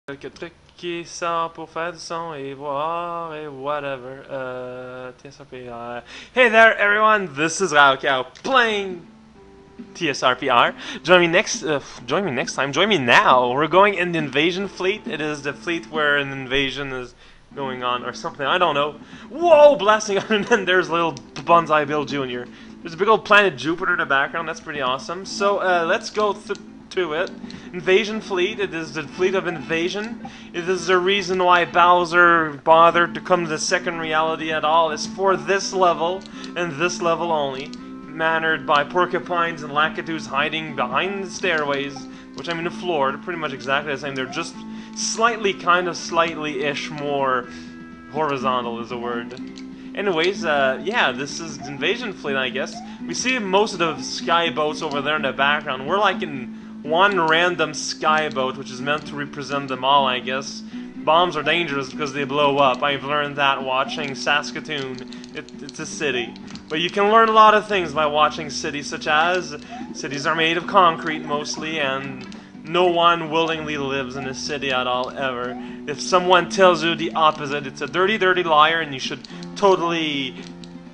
Quelques trucs qui sortent pour faire du son et voir et whatever. TSRPR. Hey there, everyone! This is Raocow playing TSRPR. Join me next. Join me next time. Join me now. We're going in the invasion fleet. It is the fleet where an invasion is going on or something. I don't know. Whoa! Blasting on, and then there's little Bonsai Bill Jr. There's a big old planet Jupiter in the background. That's pretty awesome. So let's go to it. Invasion fleet. It is the fleet of invasion. It is the reason why Bowser bothered to come to the second reality at all. It's for this level and this level only. Mannered by porcupines and lakitus hiding behind the stairways, which I mean the floor. They're pretty much exactly the same. They're just slightly-ish more horizontal is the word. Anyways, yeah, this is the invasion fleet, I guess. We see most of the sky boats over there in the background. We're like in one random sky boat, which is meant to represent them all, I guess. Bombs are dangerous because they blow up. I've learned that watching Saskatoon. It's a city. But you can learn a lot of things by watching cities, such as cities are made of concrete mostly, and no one willingly lives in a city at all, ever. If someone tells you the opposite, it's a dirty, dirty liar, and you should totally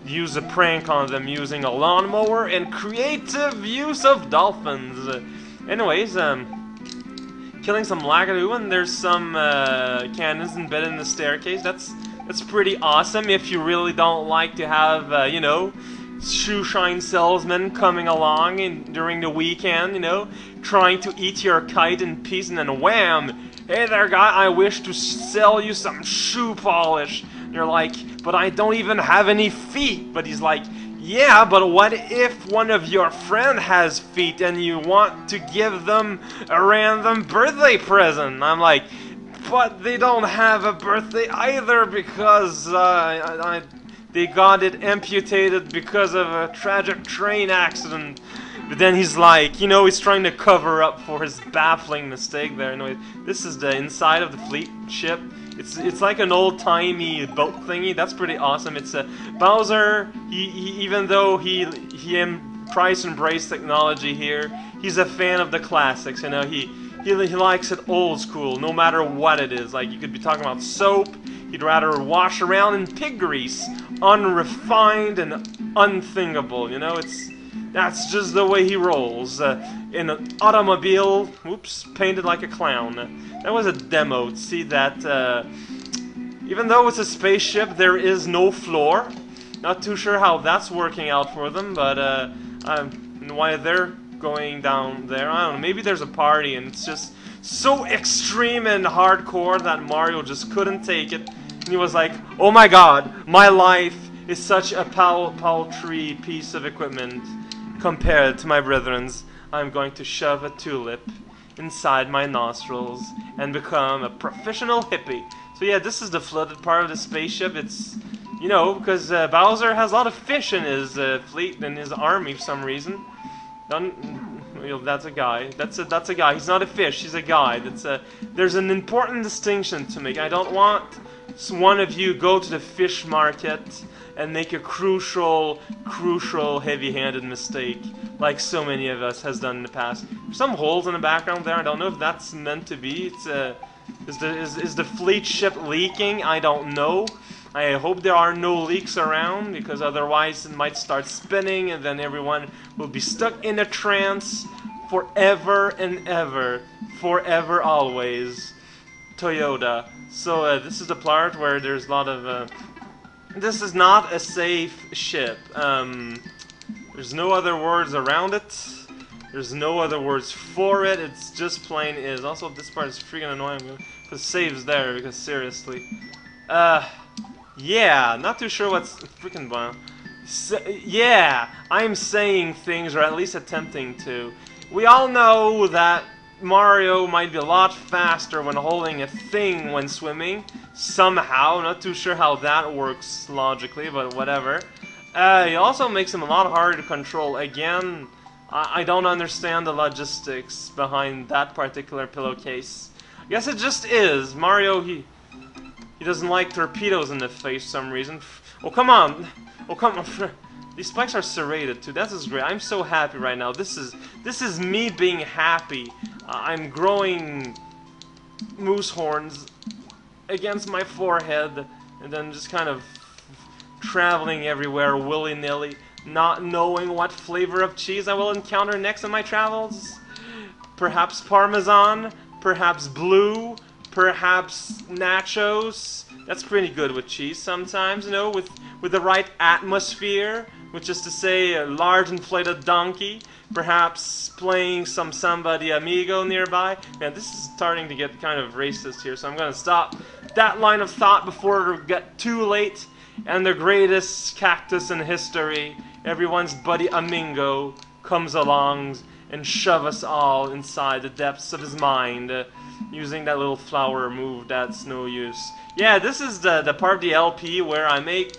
use a prank on them using a lawnmower and creative use of dolphins. Anyways, killing some lakitu, and there's some cannons embedded in the staircase. That's pretty awesome if you really don't like to have, you know, shoe shine salesmen coming along during the weekend, you know, trying to eat your kite in peace, and then wham! Hey there, guy, I wish to sell you some shoe polish. And you're like, but I don't even have any feet. But he's like, yeah, but what if one of your friend has feet and you want to give them a random birthday present? I'm like, but they don't have a birthday either because they got it amputated because of a tragic train accident. But then he's like, you know, he's trying to cover up for his baffling mistake there. Anyway, this is the inside of the fleet ship. It's like an old-timey boat thingy. That's pretty awesome. It's a Bowser. Even though he tries to embrace technology here, he's a fan of the classics. You know, he likes it old school, no matter what it is. Like, you could be talking about soap. He'd rather wash around in pig grease, unrefined and unthinkable. You know, that's just the way he rolls. In an automobile, whoops, painted like a clown. That was a demo. See that? Even though it's a spaceship, there is no floor. Not too sure how that's working out for them, but why they're going down there, I don't know. Maybe there's a party and it's just so extreme and hardcore that Mario just couldn't take it. And he was like, oh my god, my life is such a paltry piece of equipment compared to my brethren's. I'm going to shove a tulip inside my nostrils and become a professional hippie. So yeah, this is the flooded part of the spaceship. It's, you know, because Bowser has a lot of fish in his fleet and his army for some reason. That's a guy. That's a guy. He's not a fish. He's a guy. There's an important distinction to make. I don't want one of you go to the fish market and make a crucial, heavy-handed mistake like so many of us has done in the past. There's some holes in the background there. I don't know if that's meant to be. Is the fleet ship leaking? I don't know. I hope there are no leaks around, because otherwise it might start spinning and then everyone will be stuck in a trance forever and ever. Forever always. Toyota. So this is the part where there's a lot of... this is not a safe ship. There's no other words around it. There's no other words for it. It's just plain is. Also, this part is freaking annoying. Because save's there, because seriously. Yeah, not too sure what's freaking bomb. Yeah, I'm saying things, or at least attempting to. We all know that Mario might be a lot faster when holding a thing when swimming. Somehow, not too sure how that works logically, but whatever. It also makes him a lot harder to control. Again, I don't understand the logistics behind that particular pillowcase. I guess it just is. Mario, he doesn't like torpedoes in the face for some reason. Oh, come on! Oh, come on! These spikes are serrated too. That is great. I'm so happy right now. This is me being happy. I'm growing moose horns against my forehead, and then just kind of traveling everywhere willy-nilly, not knowing what flavor of cheese I will encounter next in my travels. Perhaps Parmesan, perhaps blue, perhaps nachos. That's pretty good with cheese sometimes, you know, with the right atmosphere, which is to say a large inflated donkey, perhaps playing some Samba de Amigo nearby. Man, this is starting to get kind of racist here, so I'm going to stop that line of thought before it get too late. And the greatest cactus in history, everyone's buddy Amingo, comes along and shove us all inside the depths of his mind, using that little flower move that's no use. Yeah, this is the part of the LP where I make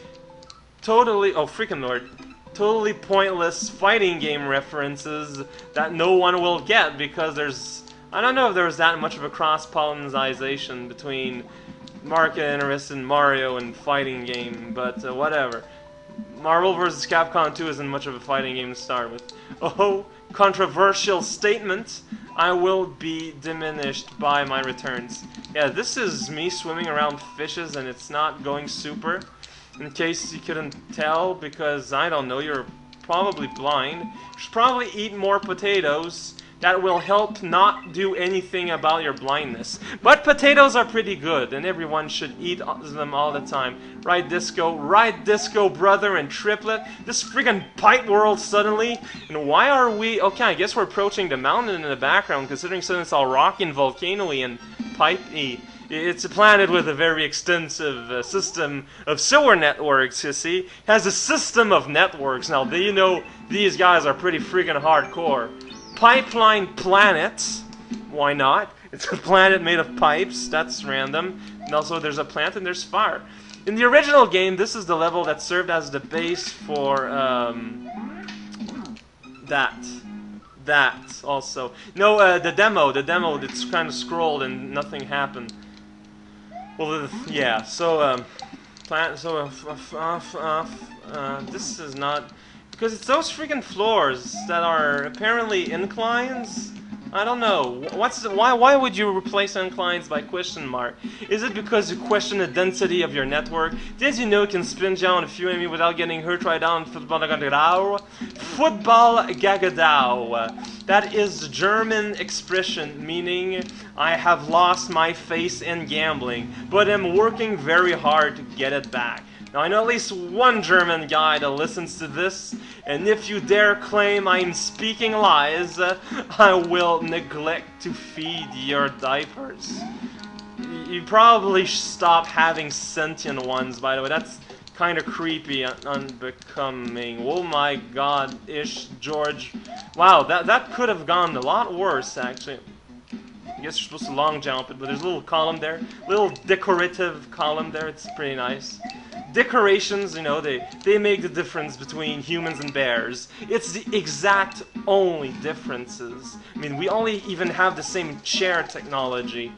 totally, oh freaking lord, totally pointless fighting game references that no one will get because there's, I don't know if there's that much of a cross-pollinization between Market interested in Mario and fighting game, but whatever. Marvel vs. Capcom 2 isn't much of a fighting game to start with. Oh, controversial statement. I will be diminished by my returns. Yeah, this is me swimming around fishes and it's not going super. In case you couldn't tell, because I don't know, you're probably blind. You should probably eat more potatoes. That will help not do anything about your blindness. But potatoes are pretty good, and everyone should eat them all the time. Right, Disco, brother and triplet. This freaking pipe world suddenly. And why are we... Okay, I guess we're approaching the mountain in the background, considering suddenly it's all rocky and volcano-y and pipey. It's a planet with a very extensive system of sewer networks, you see. It has a system of networks. Now, do you know these guys are pretty freaking hardcore. Pipeline planet. Why not? It's a planet made of pipes. That's random. And also there's a plant and there's fire. In the original game, this is the level that served as the base for that also. No, the demo that's kind of scrolled and nothing happened. Well, yeah. So this is not. Because it's those freaking floors that are apparently inclines. I don't know. Why would you replace inclines by question mark? Is it because you question the density of your network? Did you know you can spin down a few enemy without getting hurt right down football gagadao? Football gagadao. That is the German expression meaning I have lost my face in gambling, but am working very hard to get it back. Now, I know at least one German guy that listens to this, and if you dare claim I'm speaking lies, I will neglect to feed your diapers. You probably should stop having sentient ones, by the way. That's kind of creepy and unbecoming. Oh my god-ish, George. Wow, that could have gone a lot worse, actually. I guess you're supposed to long jump it, but there's a little column there. Little decorative column there. It's pretty nice. Decorations, you know, they make the difference between humans and bears. It's the exact only differences. I mean, we only even have the same chair technology.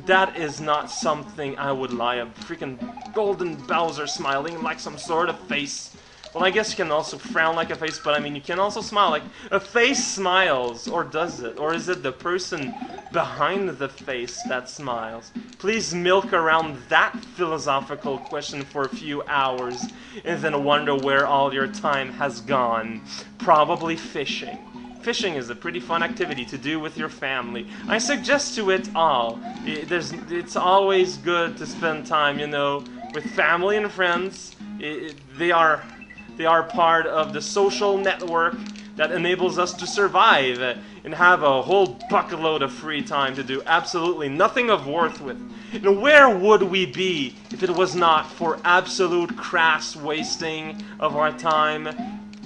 That is not something I would lie of. Freaking golden Bowser smiling like some sort of face. Well, I guess you can also frown like a face, but I mean, you can also smile like a face smiles, or does it? Or is it the person behind the face that smiles? Please milk around that philosophical question for a few hours, and then wonder where all your time has gone. Probably fishing. Fishing is a pretty fun activity to do with your family. I suggest to it all. It's always good to spend time, you know, with family and friends. They are part of the social network that enables us to survive and have a whole bucketload of free time to do absolutely nothing of worth with. And where would we be if it was not for absolute crass wasting of our time?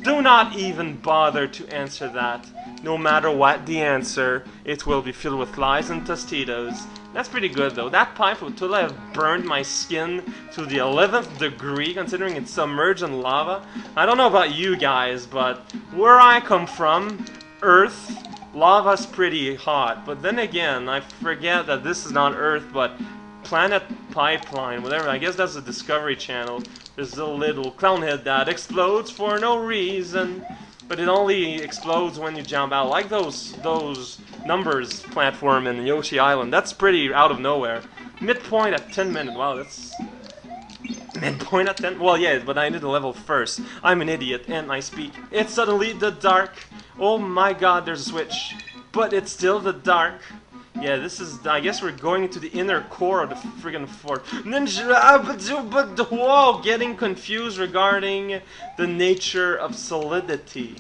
Do not even bother to answer that. No matter what the answer, it will be filled with lies and tostitos. That's pretty good, though. That pipe would totally have burned my skin to the 11th degree, considering it's submerged in lava. I don't know about you guys, but where I come from, Earth, lava's pretty hot. But then again, I forget that this is not Earth, but Planet Pipeline, whatever. I guess that's the Discovery Channel. There's a little clown head that explodes for no reason. but it only explodes when you jump out, like those numbers platform in Yoshi Island. That's pretty out of nowhere. Midpoint at 10 minutes. Wow, that's midpoint at 10. Well, yeah, but I need the level first. I'm an idiot, and I speak. It's suddenly the dark. Oh my God, there's a switch, but it's still the dark. Yeah, this is. I guess we're going into the inner core of the friggin' fort. Ninja, whoa, getting confused regarding the nature of solidity.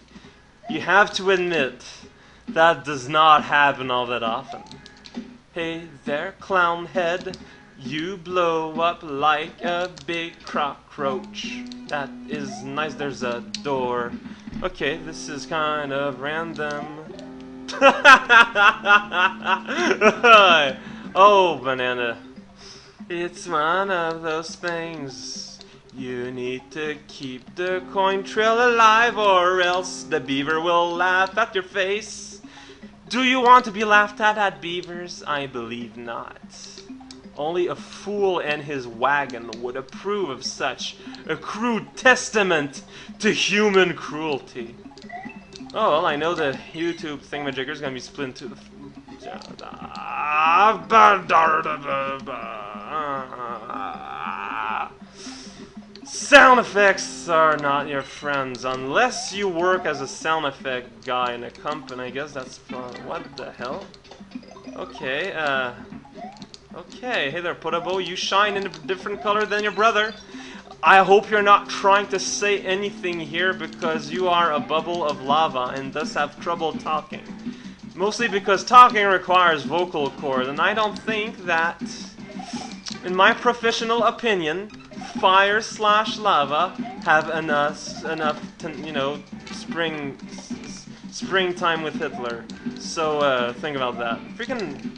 You have to admit that does not happen all that often. Hey there, clown head. You blow up like a big cockroach. That is nice. There's a door. Okay, this is kind of random. Oh, banana. It's one of those things. You need to keep the coin trail alive, or else the beaver will laugh at your face. Do you want to be laughed at, beavers? I believe not. Only a fool and his wagon would approve of such a crude testament to human cruelty. Oh, well, I know the YouTube thingamajigger's gonna be split into the... Sound effects are not your friends unless you work as a sound effect guy in a company. I guess that's fun. What the hell? Okay, okay, hey there, Potabo. You shine in a different color than your brother. I hope you're not trying to say anything here because you are a bubble of lava and thus have trouble talking. Mostly because talking requires vocal cord, and I don't think that, in my professional opinion, fire/lava have enough to, you know, springtime with Hitler. So think about that. Freaking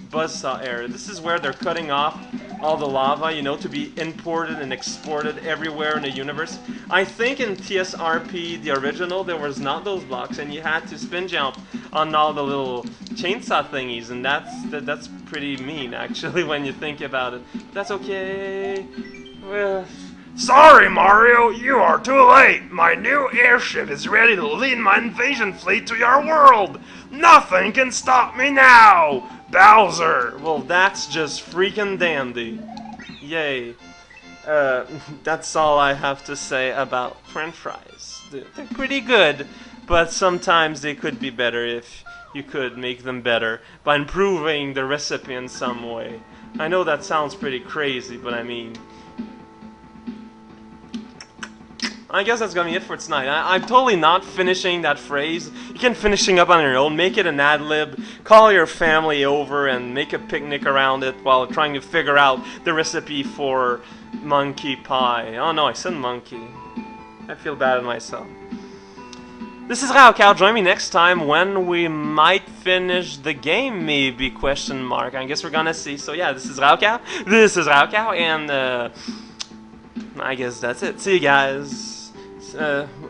buzzsaw area. This is where they're cutting off all the lava, you know, to be imported and exported everywhere in the universe. I think in TSRP, the original, there was not those blocks, and you had to spin jump on all the little chainsaw thingies, and that's pretty mean, actually, when you think about it. That's okay. Well, sorry, Mario, you are too late. My new airship is ready to lead my invasion fleet to your world. Nothing can stop me now, Bowser. Well, that's just freaking dandy. Yay. That's all I have to say about French fries. They're pretty good, but sometimes they could be better if you could make them better by improving the recipe in some way. I know that sounds pretty crazy, but I mean... I guess that's gonna be it for tonight. I'm totally not finishing that phrase. You can finishing up on your own. Make it an ad-lib. Call your family over and make a picnic around it while trying to figure out the recipe for monkey pie. Oh no, I said monkey. I feel bad at myself. This is Raocow. Join me next time when we might finish the game, maybe, question mark. I guess we're gonna see. So yeah, this is Raocow. And I guess that's it. See you guys.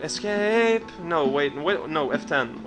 Escape. No, wait, no, F10.